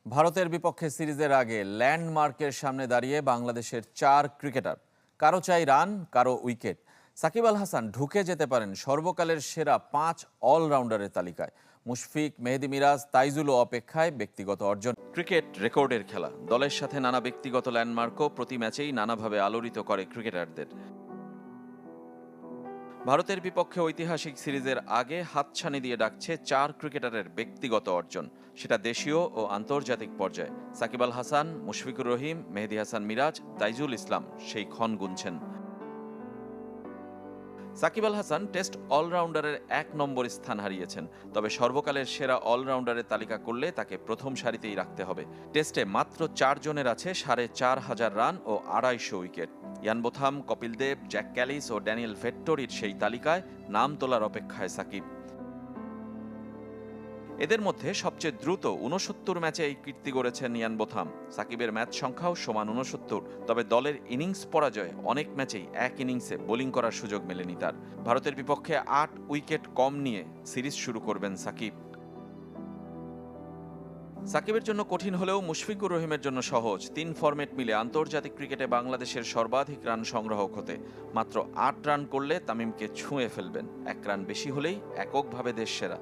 ভারতের বিপক্ষে সিরিজের আগে ল্যান্ডমার্কের সামনে দাঁড়িয়ে বাংলাদেশের 4 ক্রিকেটার। কারো চাই রান, কারো উইকেট। সাকিব আল হাসান ঢুকে যেতে পারেন সর্বকালের সেরা 5 অলরাউন্ডারের তালিকায়। মুশফিক, মেহেদী মিরাজ, তাইজুলও অপেক্ষায় ব্যক্তিগত অর্জন। ক্রিকেট রেকর্ডের খেলা, দলের সাথে নানা ব্যক্তিগত ল্যান্ডমার্কও প্রতি ম্যাচেই নানাভাবে আলোড়িত করে ক্রিকেটারদের। ভারতের বিপক্ষে ঐতিহাসিক সিরিজের আগে হাতছানি দিয়ে ডাকছে 4 ক্রিকেটারের ব্যক্তিগত অর্জন, সেটা দেশীয় ও আন্তর্জাতিক পর্যায়ে। সাকিব আল হাসান, মুশফিকুর রহিম, মেহেদী হাসান মিরাজ, তাইজুল ইসলাম সেই ক্ষণ গুনছেন। সাকিব আল হাসান টেস্ট অলরাউন্ডারের 1 নম্বর স্থান হারিয়েছেন, তবে সর্বকালের সেরা অলরাউন্ডারের তালিকা করলে তাকে প্রথম সারিতেই রাখতে হবে। টেস্টে মাত্র 4 জনের আছে 4,500 রান ও 250 wicket. Ian Botham, Kapil Dev, Jack Kallis ও ড্যানিয়েল ভেট্টোরির সেই তালিকায় নাম তোলার অপেক্ষায় সাকিব। এদের মধ্যে সবচেয়ে দ্রুত 69 ম্যাচে এই কীর্তি গড়েছেন ইয়ান বোথাম। সাকিবের ম্যাচ সংখ্যাও সমান 69, তবে দলের ইনিংস পরাজয়ে অনেক ম্যাচেই এক ইনিংসে বোলিং করার সুযোগ মেলেনি তার। ভারতের বিপক্ষে 8 উইকেট কম নিয়ে সিরিজ শুরু করবেন সাকিব। সাকিবের জন্য কঠিন হলেও মুশফিকুর রহিমের জন্য সহজ। 3 ফরম্যাট মিলে আন্তর্জাতিক ক্রিকেটে বাংলাদেশের সর্বাধিক রান সংগ্রাহক হতে। মাত্র 8 রান করলে তামিমকে ছুঁয়ে ফেলবেন, 1 রান বেশি হলেই এককভাবে দেশ সেরা।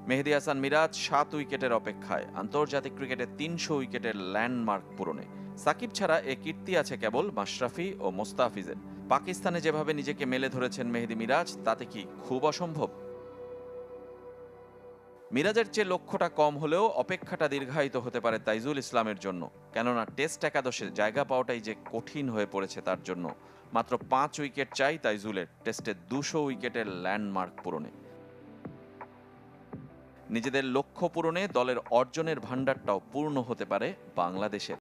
মেহেদী হাসান মিরাজ 7 উইকেটের অপেক্ষায়, আন্তর্জাতিক ক্রিকেটে 300 উইকেটের ল্যান্ডমার্ক পূরণে। সাকিব ছাড়া এ কীর্তি আছে কেবল মাশরাফি ও মোস্তাফিজের। পাকিস্তানে যেভাবে নিজেকে মেলে ধরেছেন মেহেদী মিরাজ, তাতে কি খুব অসম্ভব? মিরাজের চেয়ে লক্ষ্যটা কম হলেও অপেক্ষাটা দীর্ঘায়িত হতে পারে তাইজুল ইসলামের জন্য, কেননা টেস্ট একাদশে জায়গা পাওয়াটাই যে কঠিন হয়ে পড়েছে তার জন্য। মাত্র 5 উইকেট চাই তাইজুলের টেস্টে 200 উইকেটের ল্যান্ডমার্ক পূরণে। নিজেদের লক্ষ্য পূরণে দলের অর্জনের ভান্ডারটাও পূর্ণ হতে পারে বাংলাদেশের।